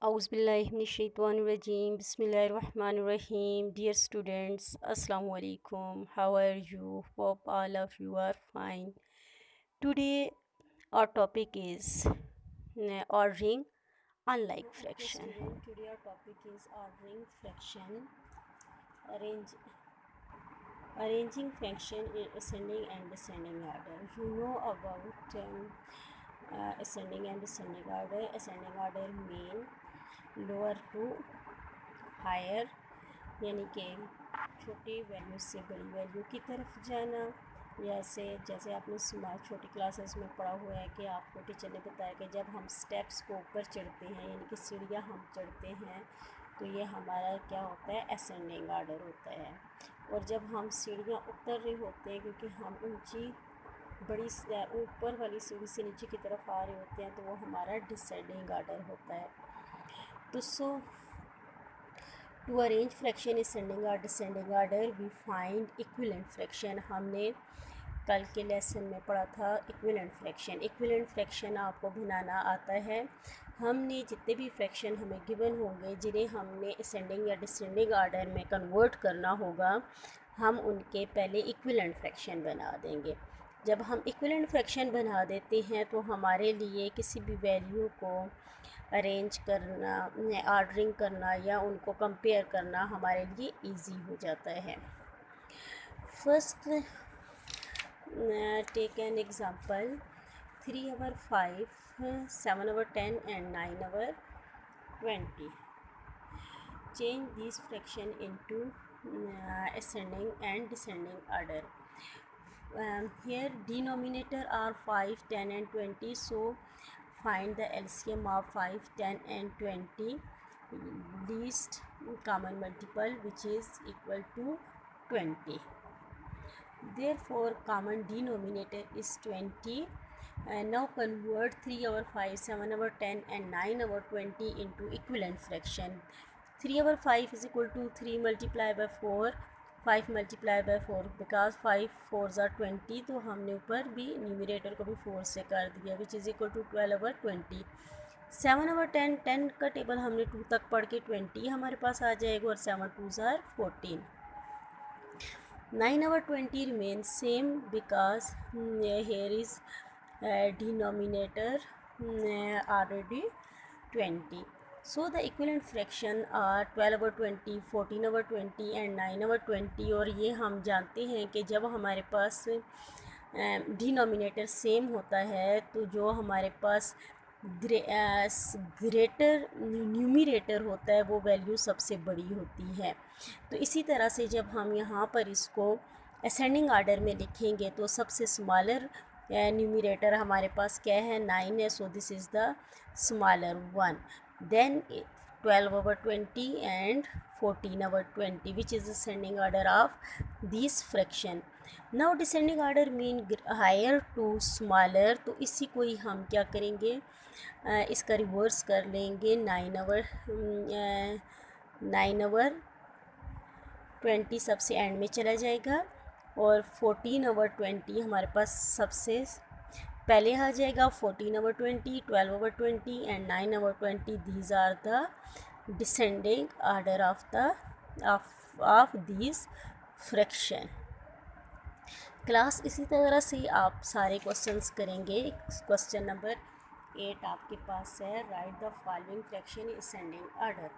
Auzubillahiminash-shaytanir-rajim. Bismillahir-rahmanir-rahim. Dear students, Assalamu alaikum. How are you? Hope all of you are fine. Today our topic is ordering unlike fraction. Today our topic is ordering fraction, arrange, arranging fraction in ascending and descending order. You know about ascending and descending order. Ascending order mean lower to higher, यानी कि छोटी value से बड़ी value की तरफ जाना। जैसे आपने छोटी क्लासेस में पढ़ा हुआ है कि आपको टीचर ने बताया कि जब हम स्टेप्स को ऊपर चढ़ते हैं, यानी कि सीढ़ियाँ हम चढ़ते हैं, तो ये हमारा क्या होता है, असेंडिंग आर्डर होता है। और जब हम सीढ़ियाँ उतर रहे होते हैं, क्योंकि हम ऊंची बड़ी ऊपर वाली सीढ़ी से नीचे की तरफ आ रहे होते हैं, तो वो हमारा डिसेंडिंग आर्डर होता है। तो to arrange fraction ascending or descending order we find equivalent fraction। हमने कल के लेसन में पढ़ा था इक्विवेलेंट फ्रैक्शन। इक्विवेलेंट फ्रैक्शन आपको बनाना आता है। हमने जितने भी फ्रैक्शन हमें गिवन होंगे, जिन्हें हमने असेंडिंग या डिसेंडिंग आर्डर में कन्वर्ट करना होगा, हम उनके पहले इक्विवेलेंट फ्रैक्शन बना देंगे। जब हम इक्विवेलेंट फ्रैक्शन बना देते हैं तो हमारे लिए किसी भी वैल्यू को अरेंज करना, ऑर्डरिंग करना या उनको कंपेयर करना हमारे लिए इजी हो जाता है। First take an example 3/5, 7/10 and 9/20। Change these fraction into ascending and descending order। Here denominator are 5, 10 and 20, so find the LCM of 5, 10 and 20, least common multiple, which is equal to 20. Therefore common denominator is 20. And now convert 3/5, 7/10 and 9/20 into equivalent fraction। 3/5 is equal to 3 multiplied by 4, 5 multiplied by 4, because 5 4s are 20, तो हमने ऊपर भी numerator को भी 4 से कर दिया, विच is equal to 12/20। 7/10, 10 का टेबल हमने 2 तक पढ़ के 20 हमारे पास आ जाएगा, और 7 2s are 14। 9/20 remains same because here is denominator already 20। So the equivalent fraction are 12/20, 14/20 and 9/20। और ये हम जानते हैं कि जब हमारे पास डिनोमिनेटर सेम होता है, तो जो हमारे पास ग्रेटर न्यूमरेटर होता है वो वैल्यू सबसे बड़ी होती है। तो इसी तरह से जब हम यहाँ पर इसको असेंडिंग आर्डर में लिखेंगे, तो सबसे स्मॉलर न्यूमरेटर हमारे पास क्या है, 9 है, so this is the smaller one. Then 12/20 and 14/20, which is ascending order of this fraction। now descending order mean higher to smaller, तो इसी को ही हम क्या करेंगे, इसका रिवर्स कर लेंगे। 9/20 सबसे एंड में चला जाएगा, और 14/20 हमारे पास सबसे पहले आ जाएगा। 14/20, 12/20 and 9/20, these are the descending order of these fraction। Class इसी तरह से आप सारे क्वेश्चंस करेंगे। क्वेश्चन नंबर 8 आपके पास है, right the following fraction ascending order,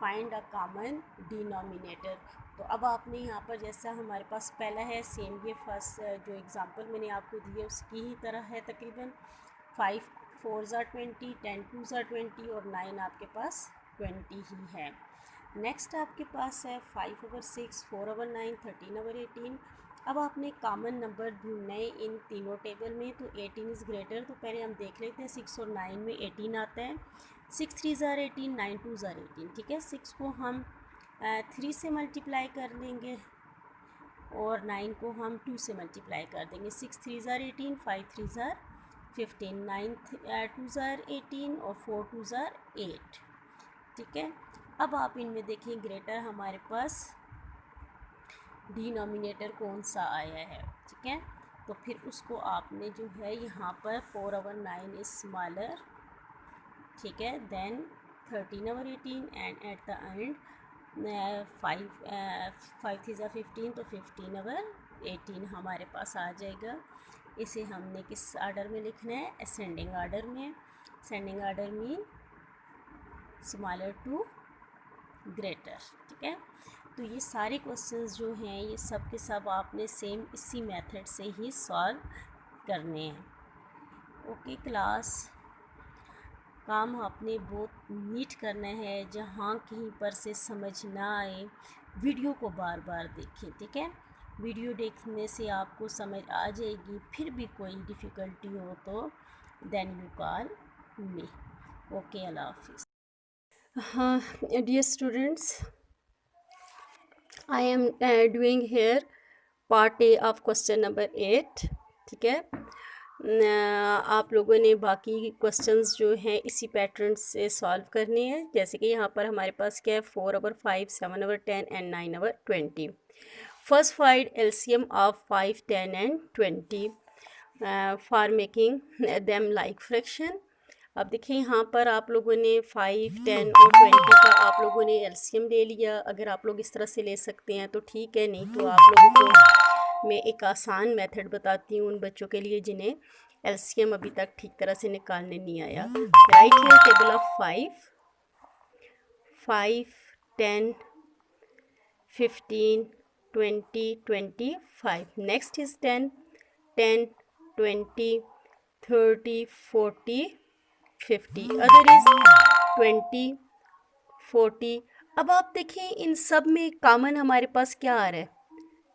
find a common denominator. तो अब आपने यहाँ पर जैसा हमारे पास पहला है, सेम ये फर्स्ट जो एग्ज़ाम्पल मैंने आपको दी है उसकी ही तरह है तकरीबन। 5 4s are 20, 10 2s are 20 और 9 आपके पास 20 ही है। नेक्स्ट आपके पास है 5/6, 4/9, 13/18। अब आपने कॉमन नंबर ढूंढना है इन तीनों टेबल में, तो 18 इज़ ग्रेटर, तो पहले हम देख लेते हैं 6 और 9 में 18 आता है। 6 3s are 18, 9 2s are 18, ठीक है। 6 को हम 3 से मल्टीप्लाई कर लेंगे और 9 को हम 2 से मल्टीप्लाई कर देंगे। 6 3s are 18, 5 3s are 15, 9 2s are 18 और 4 2s are 8, ठीक है। अब आप इनमें देखें ग्रेटर हमारे पास डिनोमिनेटर कौन सा आया है, ठीक है। तो फिर उसको आपने जो है यहाँ पर 4/9 इज़ स्मॉलर, ठीक है, then 13 over 18 and at the end 5 थी 15 तो 15 over 18 हमारे पास आ जाएगा। इसे हमने किस आर्डर में लिखना है? असेंडिंग आर्डर में। Ascending order mean smaller to greater, ठीक है। तो ये सारे क्वेश्चंस जो हैं ये सब के सब आपने सेम इसी मेथड से ही सॉल्व करने हैं। ओके क्लास, काम आपने बहुत नीट करना है। जहाँ कहीं पर से समझ ना आए वीडियो को बार बार देखें, ठीक है। वीडियो देखने से आपको समझ आ जाएगी। फिर भी कोई डिफ़िकल्टी हो तो then you call me. Okay, अल्लाह हाफिज़। हाँ dear students, I am doing here part A of question number 8, ठीक है। आप लोगों ने बाकी क्वेश्चंस जो हैं इसी पैटर्न से सॉल्व करने हैं। जैसे कि यहाँ पर हमारे पास क्या है, 4 over 5, 7 over 10 and 9 over 20। First find LCM of 5, 10 and 20 for making them like fraction. अब देखिए यहाँ पर आप लोगों ने 5, 10 और 20 का आप लोगों ने एलसीएम ले लिया। अगर आप लोग इस तरह से ले सकते हैं तो ठीक है, नहीं तो आप लोगों को मैं एक आसान मेथड बताती हूँ उन बच्चों के लिए जिन्हें एलसीएम अभी तक ठीक तरह से निकालने नहीं आया। Right here table of 5, 10, 15, 20, 25. Next is 10, 20, 30, 40, 50. Other is 20, 40. अब आप देखें इन सब में कॉमन हमारे पास क्या आ रहा है?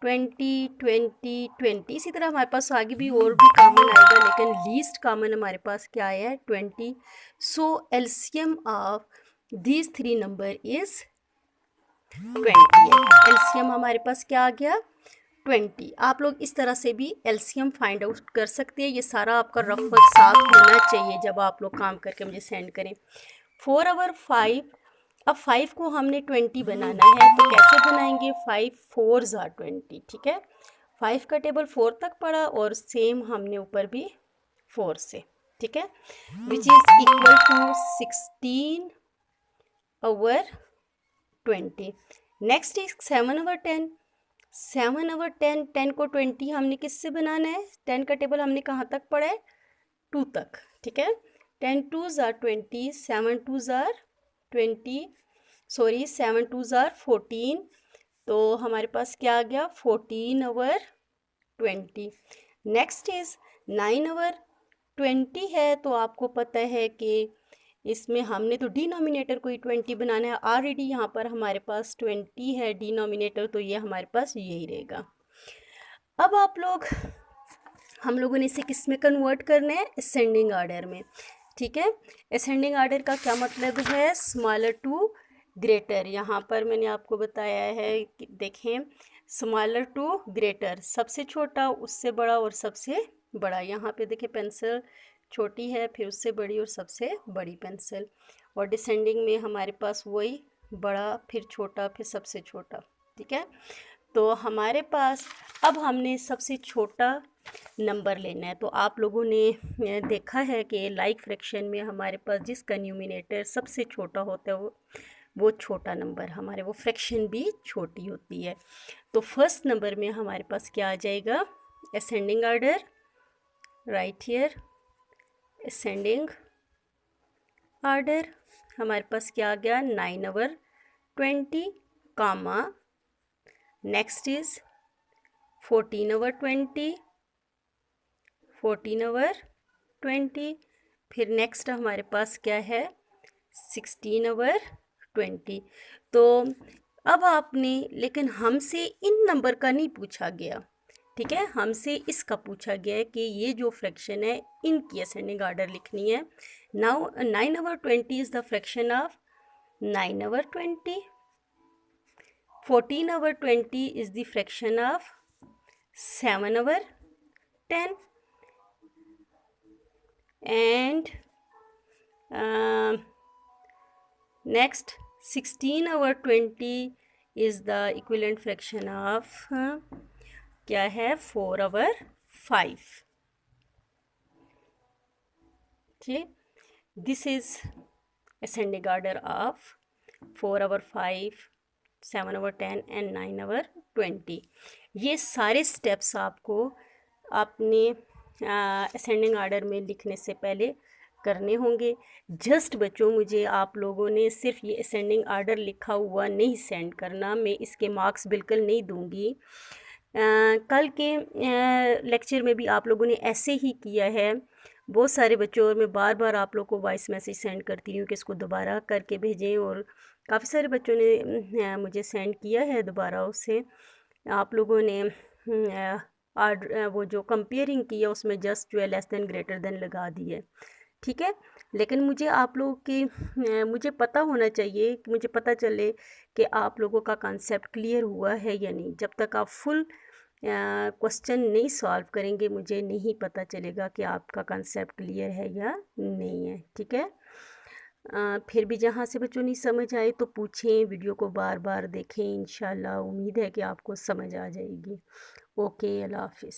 20, 20, 20। इसी तरह हमारे पास आगे भी और भी कॉमन आएगा, लेकिन लीस्ट कॉमन हमारे पास क्या आया है? 20। So LCM of these 3 number is 20 है। एलसीएम हमारे पास क्या आ गया? 20। आप लोग इस तरह से भी एलसीएम फाइंड आउट कर सकते हैं। ये सारा आपका रफ वर्क साथ होना चाहिए जब आप लोग काम करके मुझे सेंड करें। 4 over 5, अब 5 को हमने 20 बनाना है तो कैसे बनाएंगे? 5 4s are 20, ठीक है। 5 का टेबल 4 तक पड़ा और सेम हमने ऊपर भी 4 से, ठीक है, which is equal to 16 over 20। Next is 7 over 10। 7 over 10, 10 को 20 हमने किससे बनाना है? 10 का टेबल हमने कहाँ तक पढ़ा है? 2 तक, ठीक है। 10 2s are 20, 7 2s are 20, sorry 7 2s are 14। तो हमारे पास क्या आ गया? 14 over 20। नेक्स्ट इज 9 over 20 है, तो आपको पता है कि इसमें हमने तो डिनोमिनेटर को ही 20 बनाना है। ऑलरेडी यहाँ पर हमारे पास 20 है डिनोमिनेटर, तो ये हमारे पास यही रहेगा। अब आप लोग, हम लोगों ने इसे किस में कन्वर्ट करना है? असेंडिंग आर्डर में, ठीक है। असेंडिंग आर्डर का क्या मतलब है? Smaller to greater. यहाँ पर मैंने आपको बताया है कि देखें, स्मॉलर टू ग्रेटर, सबसे छोटा, उससे बड़ा और सबसे बड़ा। यहाँ पे देखें पेंसिल छोटी है, फिर उससे बड़ी और सबसे बड़ी पेंसिल। और डिसेंडिंग में हमारे पास वही बड़ा, फिर छोटा, फिर सबसे छोटा, ठीक है। तो हमारे पास अब हमने सबसे छोटा नंबर लेना है। तो आप लोगों ने देखा है कि लाइक फ्रैक्शन में हमारे पास जिसका न्यूमिनेटर सबसे छोटा होता है वो छोटा नंबर, हमारे वो फ्रैक्शन भी छोटी होती है। तो फर्स्ट नंबर में हमारे पास क्या आ जाएगा? Ascending order, right here ascending order. हमारे पास क्या आ गया? 9 over 20, comma, next is 14 over 20, 14 over 20, फिर नेक्स्ट हमारे पास क्या है? 16 over 20। तो अब आपने, लेकिन हमसे इन नंबर का नहीं पूछा गया, ठीक है, हमसे इसका पूछा गया है कि ये जो फ्रैक्शन है इनकी असेंडिंग आर्डर लिखनी है। Now 9 over 20 is the fraction of 9 over 20, 14 over 20 is the fraction of 7 over 10, and next 16 over 20 is the equivalent fraction of क्या है? 4 over 5, ठीक। This is ascending order of 4 over 5, 7 over 10 and 9 over 20। ये सारे steps आपको अपने ascending order में लिखने से पहले करने होंगे। जस्ट बच्चों, मुझे आप लोगों ने सिर्फ ये असेंडिंग आर्डर लिखा हुआ नहीं सेंड करना, मैं इसके मार्क्स बिल्कुल नहीं दूंगी। कल के लेक्चर में भी आप लोगों ने ऐसे ही किया है बहुत सारे बच्चों, और मैं बार बार आप लोग को वॉइस मैसेज सेंड करती हूँ कि इसको दोबारा करके भेजें, और काफ़ी सारे बच्चों ने मुझे सेंड किया है दोबारा उससे। आप लोगों ने वो जो कंपेयरिंग किया उसमें जस्ट जो है लेस देन ग्रेटर देन लगा दी है, ठीक है। लेकिन मुझे आप लोगों की मुझे पता होना चाहिए कि मुझे पता चले कि आप लोगों का कॉन्सेप्ट क्लियर हुआ है या नहीं। जब तक आप फुल क्वेश्चन नहीं सॉल्व करेंगे मुझे नहीं पता चलेगा कि आपका कॉन्सेप्ट क्लियर है या नहीं है, ठीक है। फिर भी जहाँ से बच्चों नहीं समझ आए तो पूछें, वीडियो को बार बार देखें, इंशाल्लाह उम्मीद है कि आपको समझ आ जाएगी। ओके, अल्लाह हाफिज़।